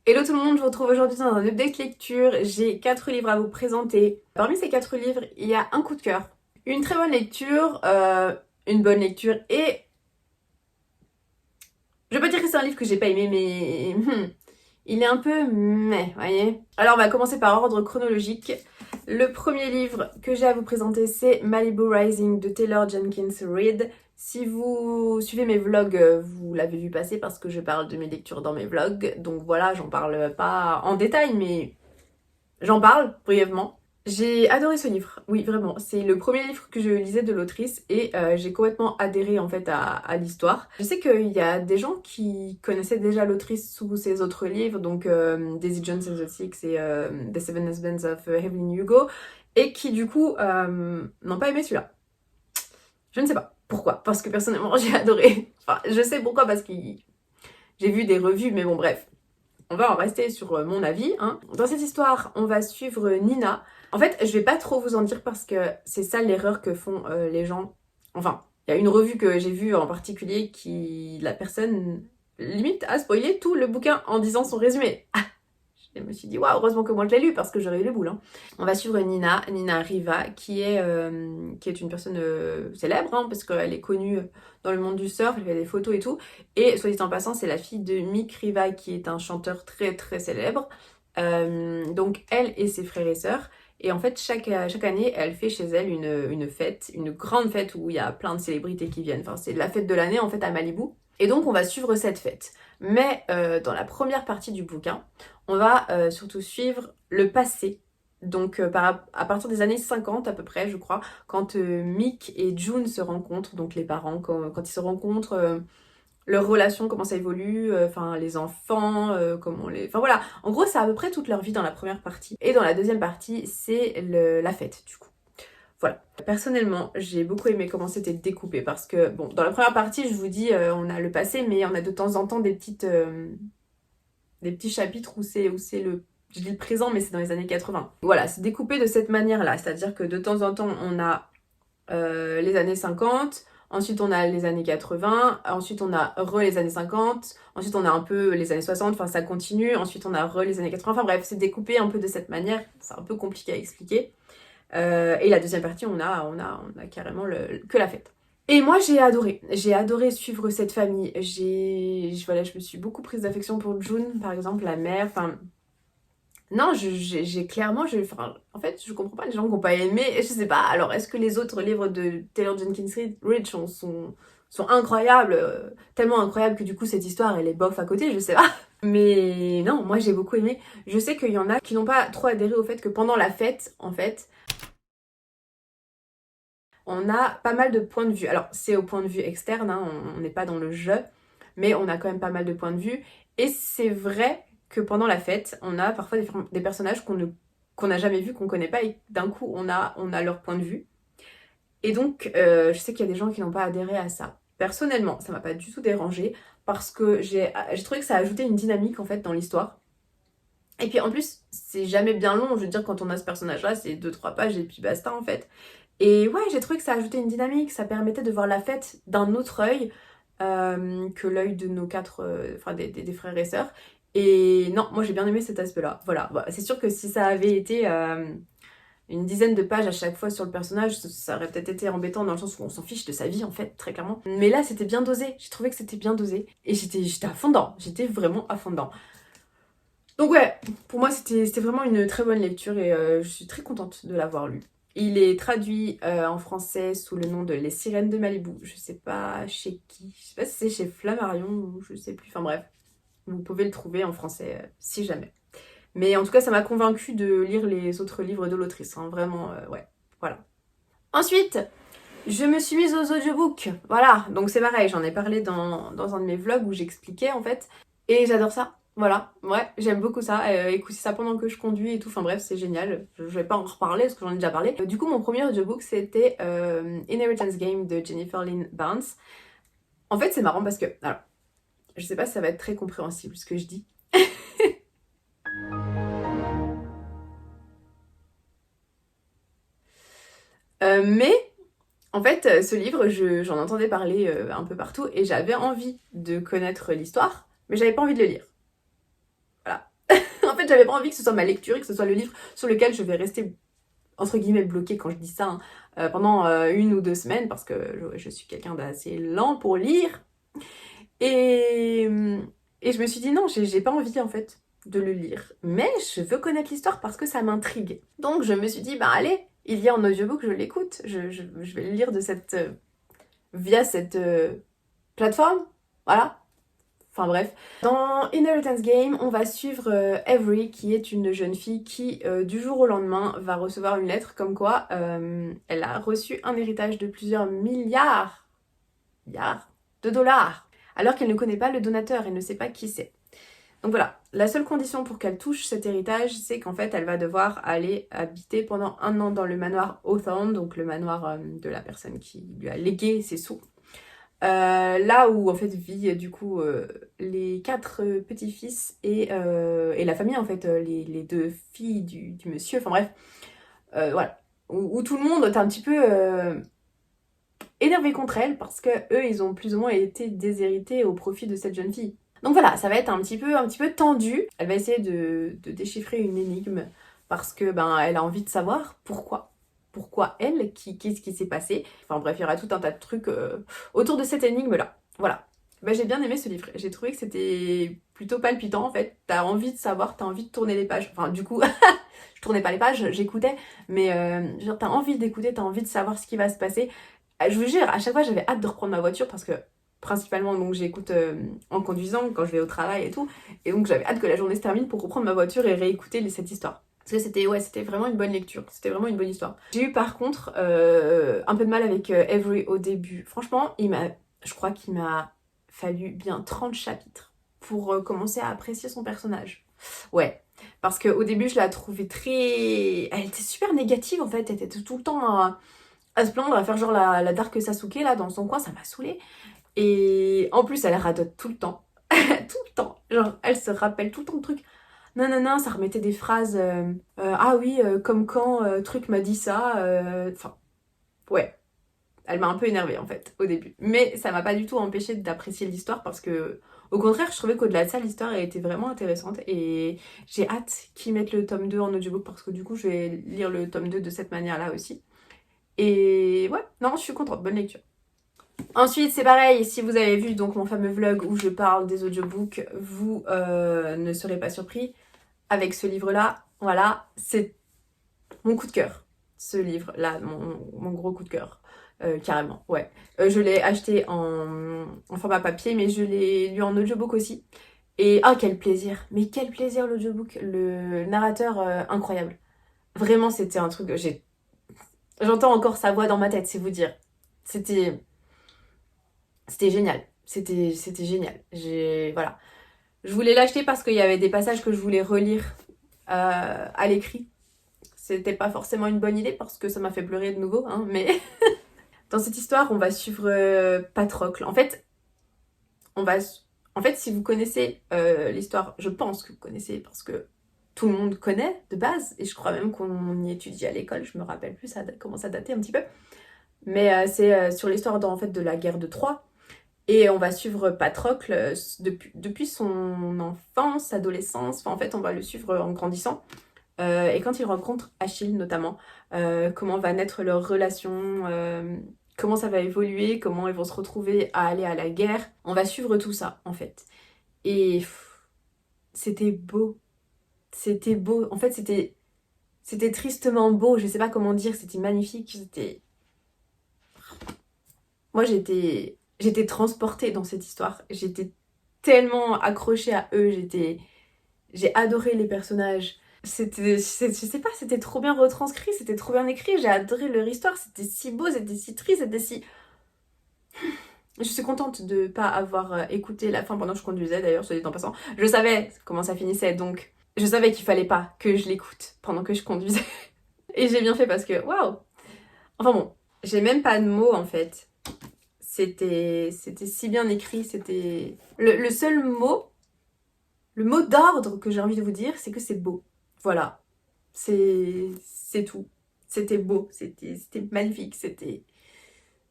Hello tout le monde, je vous retrouve aujourd'hui dans un update lecture. J'ai 4 livres à vous présenter. Parmi ces 4 livres, il y a un coup de cœur, une très bonne lecture, une bonne lecture et... Je vais pas dire que c'est un livre que j'ai pas aimé, mais... il est un peu meh, voyez. Alors on va commencer par ordre chronologique. Le premier livre que j'ai à vous présenter, c'est Malibu Rising de Taylor Jenkins Reid. Si vous suivez mes vlogs, vous l'avez vu passer parce que je parle de mes lectures dans mes vlogs. Donc voilà, j'en parle pas en détail, mais j'en parle brièvement. J'ai adoré ce livre, oui vraiment. C'est le premier livre que je lisais de l'autrice et j'ai complètement adhéré en fait à l'histoire. Je sais qu'il y a des gens qui connaissaient déjà l'autrice sous ses autres livres, donc Daisy Jones and the Six et The Seven Husbands of Evelyn Hugo, et qui du coup n'ont pas aimé celui-là. Je ne sais pas pourquoi, parce que personnellement j'ai adoré. Enfin, je sais pourquoi, parce que j'ai vu des revues, mais bon bref. On va en rester sur mon avis, hein. Dans cette histoire, on va suivre Nina. En fait, je vais pas trop vous en dire parce que c'est ça l'erreur que font les gens. Enfin, il y a une revue que j'ai vue en particulier qui... La personne, limite, a spoilé tout le bouquin en disant son résumé. Je me suis dit, waouh, heureusement que moi je l'ai lu parce que j'aurais eu le boule. Hein. On va suivre Nina Riva, qui est une personne célèbre, hein, parce qu'elle est connue dans le monde du surf, elle fait des photos et tout. Et soit dit en passant, c'est la fille de Mick Riva, qui est un chanteur très très célèbre. Donc elle et ses frères et sœurs. Et en fait, chaque année, elle fait chez elle une fête, une grande fête où il y a plein de célébrités qui viennent. Enfin, c'est la fête de l'année en fait à Malibu. Et donc on va suivre cette fête. Mais dans la première partie du bouquin, on va surtout suivre le passé. Donc à partir des années 50 à peu près, je crois, quand Mick et June se rencontrent, donc les parents, quand ils se rencontrent, leur relation, comment ça évolue, enfin les enfants, comment les... Enfin voilà, en gros c'est à peu près toute leur vie dans la première partie. Et dans la deuxième partie, c'est la fête du coup. Voilà. Personnellement, j'ai beaucoup aimé comment c'était découpé parce que, bon, dans la première partie, je vous dis, on a le passé, mais on a de temps en temps des petits chapitres où c'est le... Je dis le présent, mais c'est dans les années 80. Voilà, c'est découpé de cette manière-là, c'est-à-dire que de temps en temps, on a les années 50, ensuite on a les années 80, ensuite on a les années 50, ensuite on a un peu les années 60, enfin ça continue, ensuite on a les années 80, enfin bref, c'est découpé un peu de cette manière, c'est un peu compliqué à expliquer. Et la deuxième partie, on a carrément que la fête. Et moi j'ai adoré suivre cette famille. Voilà, je me suis beaucoup prise d'affection pour June, par exemple, la mère. Enfin, non, j'ai clairement, enfin, en fait, je comprends pas les gens qui n'ont pas aimé. Je sais pas. Alors, est-ce que les autres livres de Taylor Jenkins Reid sont incroyables, tellement incroyables que du coup cette histoire elle est bof à côté, je sais pas. Mais non, moi j'ai beaucoup aimé. Je sais qu'il y en a qui n'ont pas trop adhéré au fait que pendant la fête, en fait, on a pas mal de points de vue. Alors, c'est au point de vue externe, hein, on n'est pas dans le jeu, mais on a quand même pas mal de points de vue. Et c'est vrai que pendant la fête, on a parfois des personnages qu'on n'a jamais vus, qu'on connaît pas, et d'un coup, on a leur point de vue. Et donc, je sais qu'il y a des gens qui n'ont pas adhéré à ça. Personnellement, ça m'a pas du tout dérangé parce que j'ai trouvé que ça a ajouté une dynamique en fait dans l'histoire. Et puis en plus, c'est jamais bien long, je veux dire, quand on a ce personnage-là, c'est 2-3 pages et puis basta en fait. Et ouais, j'ai trouvé que ça ajoutait une dynamique, ça permettait de voir la fête d'un autre œil que l'œil de nos quatre, enfin des frères et sœurs. Et non, moi j'ai bien aimé cet aspect-là. Voilà, bah, c'est sûr que si ça avait été une dizaine de pages à chaque fois sur le personnage, ça aurait peut-être été embêtant dans le sens où on s'en fiche de sa vie en fait, très clairement. Mais là, c'était bien dosé, j'ai trouvé que c'était bien dosé. Et j'étais à fond dedans, j'étais vraiment à fond dedans. Donc ouais, pour moi c'était vraiment une très bonne lecture et je suis très contente de l'avoir lu. Il est traduit en français sous le nom de Les Sirènes de Malibu. Je sais pas chez qui, je sais pas si c'est chez Flammarion ou je sais plus, enfin bref. Vous pouvez le trouver en français si jamais. Mais en tout cas ça m'a convaincue de lire les autres livres de l'autrice, hein. Vraiment, ouais, voilà. Ensuite, je me suis mise aux audiobooks, voilà, donc c'est pareil, j'en ai parlé dans un de mes vlogs où j'expliquais en fait, et j'adore ça. Voilà, ouais, j'aime beaucoup ça, écouter ça pendant que je conduis et tout, enfin bref, c'est génial. Je vais pas en reparler parce que j'en ai déjà parlé. Du coup, mon premier audiobook, c'était Inheritance Game de Jennifer Lynn Barnes. En fait, c'est marrant parce que, alors, je sais pas si ça va être très compréhensible ce que je dis. Mais, en fait, ce livre, j'en entendais parler un peu partout et j'avais envie de connaître l'histoire, mais j'avais pas envie de le lire. Voilà. fait, j'avais pas envie que ce soit ma lecture et que ce soit le livre sur lequel je vais rester, entre guillemets, bloquée quand je dis ça, hein, pendant 1 ou 2 semaines, parce que je suis quelqu'un d'assez lent pour lire. Et, et je me suis dit non, j'ai pas envie en fait de le lire. Mais je veux connaître l'histoire parce que ça m'intrigue. Donc je me suis dit, bah allez, il y a en audiobook, je l'écoute. Je vais le lire de via cette plateforme. Voilà. Enfin bref. Dans Inheritance Game, on va suivre Avery, qui est une jeune fille qui, du jour au lendemain, va recevoir une lettre comme quoi elle a reçu un héritage de plusieurs milliards de dollars, alors qu'elle ne connaît pas le donateur, elle ne sait pas qui c'est. Donc voilà, la seule condition pour qu'elle touche cet héritage, c'est qu'en fait, elle va devoir aller habiter pendant 1 an dans le manoir Hawthorne, donc le manoir de la personne qui lui a légué ses sous. Là où en fait vit du coup les 4 petits-fils et la famille en fait, les 2 filles du monsieur, enfin bref, voilà. Où tout le monde est un petit peu énervé contre elle parce que eux ils ont plus ou moins été déshérités au profit de cette jeune fille. Donc voilà, ça va être un petit peu tendu. Elle va essayer de déchiffrer une énigme parce que ben elle a envie de savoir pourquoi. Pourquoi elle, qu'est-ce qui s'est passé. Enfin bref, il y aura tout un tas de trucs autour de cette énigme-là. Voilà. Ben, j'ai bien aimé ce livre. J'ai trouvé que c'était plutôt palpitant en fait. T'as envie de savoir, t'as envie de tourner les pages. Enfin du coup, je tournais pas les pages, j'écoutais. Mais genre t'as envie d'écouter, t'as envie de savoir ce qui va se passer. Je vous jure, à chaque fois j'avais hâte de reprendre ma voiture parce que principalement donc j'écoute en conduisant quand je vais au travail et tout, et donc j'avais hâte que la journée se termine pour reprendre ma voiture et réécouter cette histoire. Parce que c'était vraiment une bonne lecture, c'était vraiment une bonne histoire. J'ai eu par contre un peu de mal avec Avery au début. Franchement, je crois qu'il m'a fallu bien 30 chapitres pour commencer à apprécier son personnage. Ouais, parce qu'au début je la trouvais très... Elle était super négative en fait, elle était tout le temps à se plaindre, à faire genre la Dark Sasuke là dans son coin, ça m'a saoulée. Et en plus, elle radote tout le temps. Tout le temps. Genre, elle se rappelle tout le temps de trucs. Non, non, non, ça remettait des phrases. Ah oui, comme quand truc m'a dit ça. Enfin, ouais. Elle m'a un peu énervée en fait, au début. Mais ça m'a pas du tout empêché d'apprécier l'histoire parce que, au contraire, je trouvais qu'au-delà de ça, l'histoire a été vraiment intéressante. Et j'ai hâte qu'ils mettent le tome 2 en audiobook parce que du coup, je vais lire le tome 2 de cette manière-là aussi. Et ouais, non, je suis contente. Bonne lecture. Ensuite, c'est pareil, si vous avez vu donc mon fameux vlog où je parle des audiobooks, vous ne serez pas surpris. Avec ce livre-là, voilà, c'est mon coup de cœur. Ce livre-là, mon gros coup de cœur. Carrément, ouais. Je l'ai acheté en format papier, mais je l'ai lu en audiobook aussi. Et ah, quel plaisir! Mais quel plaisir l'audiobook! Le narrateur, incroyable. Vraiment, c'était un truc... J'entends encore sa voix dans ma tête, c'est vous dire. C'était génial. C'était génial. Voilà. Je voulais l'acheter parce qu'il y avait des passages que je voulais relire à l'écrit. C'était pas forcément une bonne idée parce que ça m'a fait pleurer de nouveau, hein, mais dans cette histoire, on va suivre Patrocle. En fait, si vous connaissez l'histoire, je pense que vous connaissez parce que tout le monde connaît de base, et je crois même qu'on y étudie à l'école, je me rappelle plus, ça commence à dater un petit peu. Mais c'est sur l'histoire en fait, de la guerre de Troie. Et on va suivre Patrocle depuis son enfance, adolescence. Enfin, en fait, on va le suivre en grandissant. Et quand il rencontre Achille, notamment, comment va naître leur relation, comment ça va évoluer, comment ils vont se retrouver à aller à la guerre. On va suivre tout ça, en fait. Et c'était beau. C'était beau. En fait, c'était tristement beau. Je sais pas comment dire. C'était magnifique. Moi, j'étais transportée dans cette histoire. J'étais tellement accrochée à eux. J'ai adoré les personnages. Je sais pas, c'était trop bien retranscrit, c'était trop bien écrit. J'ai adoré leur histoire. C'était si beau, c'était si triste, c'était si... Je suis contente de pas avoir écouté la fin pendant que je conduisais, d'ailleurs, soit dit en passant. Je savais comment ça finissait, donc je savais qu'il fallait pas que je l'écoute pendant que je conduisais. Et j'ai bien fait parce que, waouh! Enfin bon, j'ai même pas de mots en fait. C'était si bien écrit, c'était... Le seul mot, le mot d'ordre que j'ai envie de vous dire, c'est que c'est beau. Voilà, c'est tout. C'était beau, c'était magnifique,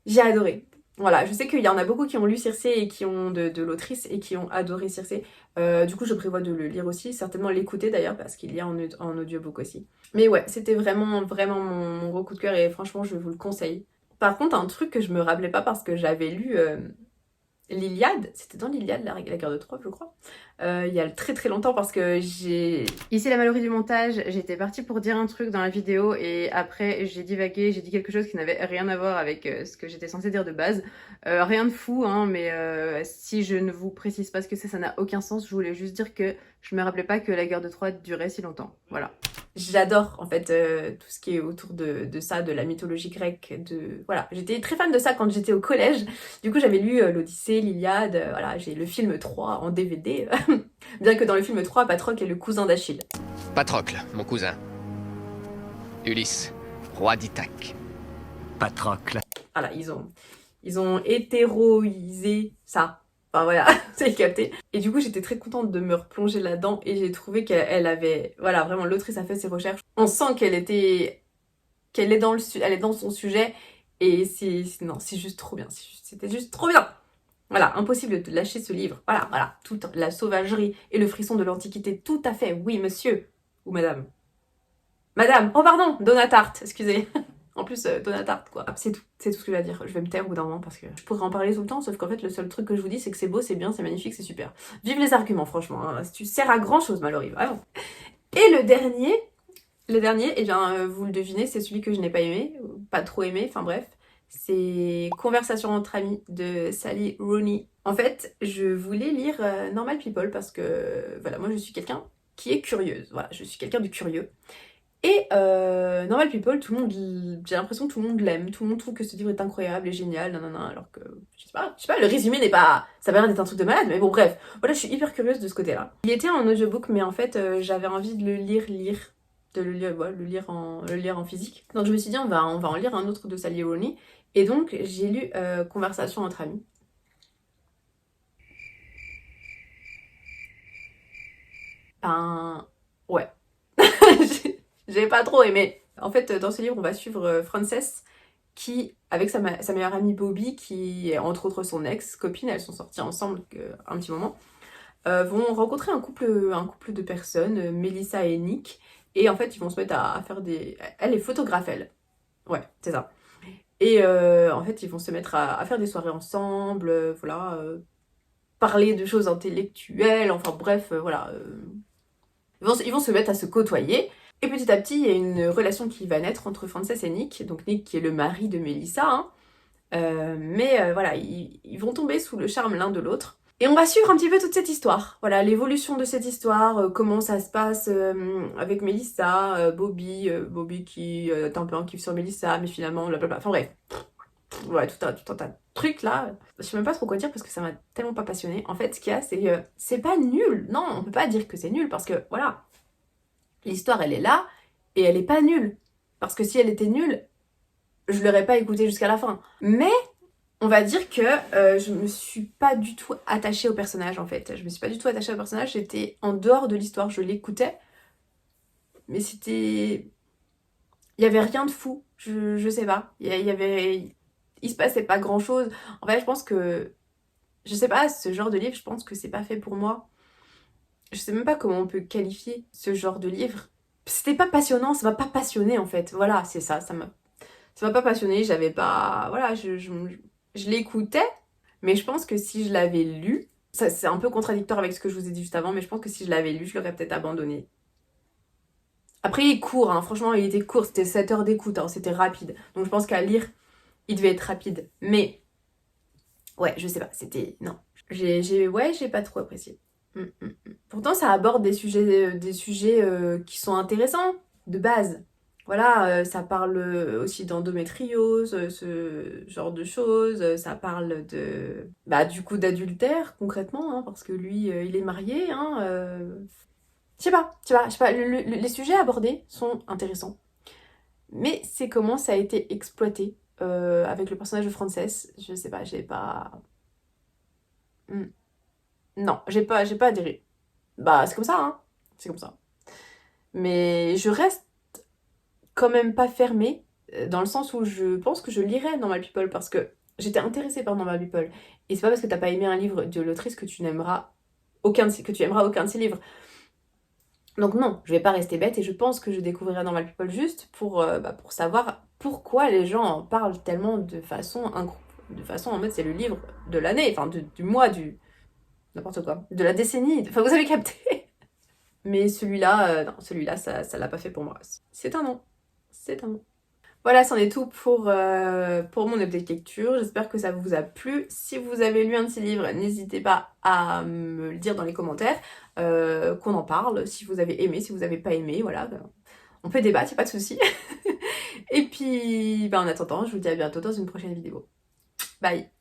j'ai adoré. Voilà, je sais qu'il y en a beaucoup qui ont lu Circe et qui ont de l'autrice et qui ont adoré Circe. Du coup, je prévois de le lire aussi, certainement l'écouter d'ailleurs, parce qu'il y a en audiobook aussi. Mais ouais, c'était vraiment, vraiment mon gros coup de cœur et franchement, je vous le conseille. Par contre, un truc que je me rappelais pas parce que j'avais lu l'Iliade, c'était dans l'Iliade, la guerre de Troie, je crois. Il y a très très longtemps parce que j'ai... Ici la malheureuse du montage, j'étais partie pour dire un truc dans la vidéo et après j'ai divagué, j'ai dit quelque chose qui n'avait rien à voir avec ce que j'étais censée dire de base. Rien de fou, hein, mais si je ne vous précise pas ce que c'est, ça n'a aucun sens. Je voulais juste dire que je me rappelais pas que la guerre de Troie durait si longtemps. Voilà. J'adore en fait tout ce qui est autour de ça, de la mythologie grecque, de... Voilà, j'étais très fan de ça quand j'étais au collège. Du coup j'avais lu l'Odyssée, l'Iliade, voilà, j'ai le film 3 en DVD. Bien que dans le film 3, Patrocle est le cousin d'Achille. Patrocle, mon cousin. Ulysse, roi d'Ithaque. Patrocle. Voilà, ils ont hétéroïsé ça. Enfin voilà, c'est capté. Et du coup, j'étais très contente de me replonger là-dedans et j'ai trouvé qu'elle avait... Voilà, vraiment, l'autrice a fait ses recherches. On sent qu'elle est dans son sujet et non, c'est juste trop bien. C'était juste trop bien. Voilà, impossible de lâcher ce livre. Voilà, toute la sauvagerie et le frisson de l'Antiquité. Tout à fait, oui, monsieur. Ou madame. Madame, oh pardon, Donatarte, excusez. En plus, Donatarte, quoi. C'est tout ce que j'ai à dire. Je vais me taire au bout d'un moment parce que je pourrais en parler tout le temps, sauf qu'en fait, le seul truc que je vous dis, c'est que c'est beau, c'est bien, c'est magnifique, c'est super. Vive les arguments, franchement. Hein. Tu sers à grand chose, Mallory, vraiment. Et le dernier, eh bien, vous le devinez, c'est celui que je n'ai pas aimé, pas trop aimé, enfin bref. C'est Conversation entre amis de Sally Rooney. En fait, je voulais lire Normal People parce que, voilà, moi je suis quelqu'un qui est curieuse. Voilà, je suis quelqu'un de curieux. Et Normal People, tout le monde, j'ai l'impression que tout le monde l'aime, tout le monde trouve que ce livre est incroyable et génial, nanana, alors que, je sais pas, le résumé n'est pas, ça va l'air d'être un truc de malade, mais bon bref, voilà, je suis hyper curieuse de ce côté-là. Il était en audiobook, mais en fait, j'avais envie de le lire, de le lire, ouais, le lire en physique. Donc je me suis dit, on va en lire un autre de Sally Rooney, et donc j'ai lu Conversation entre amis. Ben, ouais. J'ai pas trop aimé. En fait, dans ce livre, on va suivre Frances qui, avec sa meilleure amie Bobby, qui est entre autres son ex-copine, elles sont sorties ensemble un petit moment, vont rencontrer un couple de personnes, Melissa et Nick, et en fait, ils vont se mettre à faire des... Elle est photographe, elle. Ouais, c'est ça. Et en fait, ils vont se mettre à faire des soirées ensemble, voilà, parler de choses intellectuelles, enfin bref, voilà. Ils vont se mettre à se côtoyer. Et petit à petit, il y a une relation qui va naître entre Frances et Nick. Donc Nick qui est le mari de Melissa. Hein. Mais voilà, ils vont tomber sous le charme l'un de l'autre. Et on va suivre un petit peu toute cette histoire. Voilà, l'évolution de cette histoire, comment ça se passe avec Melissa, Bobby qui est un peu en kiff sur Melissa, mais finalement, blablabla. Enfin bref, ouais, tout un tas de trucs là. Je sais même pas trop quoi dire parce que ça m'a tellement pas passionnée. En fait, ce qu'il y a, c'est que c'est pas nul. Non, on peut pas dire que c'est nul parce que, voilà, l'histoire, elle est là, et elle est pas nulle. Parce que si elle était nulle, je l'aurais pas écoutée jusqu'à la fin. Mais, on va dire que je me suis pas du tout attachée au personnage, en fait. Je me suis pas du tout attachée au personnage, j'étais en dehors de l'histoire, je l'écoutais. Mais c'était... Il y avait rien de fou, je sais pas. Il se passait pas grand-chose. En fait, je pense que... Je sais pas, ce genre de livre, je pense que c'est pas fait pour moi. Je sais même pas comment on peut qualifier ce genre de livre. C'était pas passionnant, ça m'a pas passionné en fait. Voilà, c'est ça, ça m'a pas passionné, j'avais pas... Voilà, je l'écoutais, mais je pense que si je l'avais lu, ça c'est un peu contradictoire avec ce que je vous ai dit juste avant, mais je pense que si je l'avais lu, je l'aurais peut-être abandonné. Après, il est court, hein, franchement, il était court, c'était 7 heures d'écoute, hein, c'était rapide. Donc je pense qu'à lire, il devait être rapide. Mais, ouais, je sais pas, c'était... Non. J'ai pas trop apprécié. Pourtant, ça aborde des sujets qui sont intéressants, de base. Voilà, ça parle aussi d'endométriose, ce genre de choses. Ça parle de... Bah, du coup, d'adultère, concrètement, hein, parce que lui, il est marié. Hein, Je sais pas. Les sujets abordés sont intéressants. Mais c'est comment ça a été exploité avec le personnage de Frances. Je sais pas, j'ai pas... Non, j'ai pas adhéré. Bah, c'est comme ça, hein. C'est comme ça. Mais je reste quand même pas fermée, dans le sens où je pense que je lirai Normal People parce que j'étais intéressée par Normal People. Et c'est pas parce que t'as pas aimé un livre de l'autrice que tu aimeras aucun de ses livres. Donc non, je vais pas rester bête et je pense que je découvrirai Normal People juste pour savoir pourquoi les gens en parlent tellement de façon en mode c'est le livre de l'année, enfin du mois, du n'importe quoi, de la décennie, enfin vous avez capté. Mais celui-là, non, celui-là ça l'a pas fait pour moi. C'est un non, c'est un non. Voilà, c'en est tout pour mon update lecture. J'espère que ça vous a plu. Si vous avez lu un de ces livres, n'hésitez pas à me le dire dans les commentaires, qu'on en parle. Si vous avez aimé, si vous n'avez pas aimé, voilà. On peut débattre, y a pas de souci. Et puis, en attendant, je vous dis à bientôt dans une prochaine vidéo. Bye!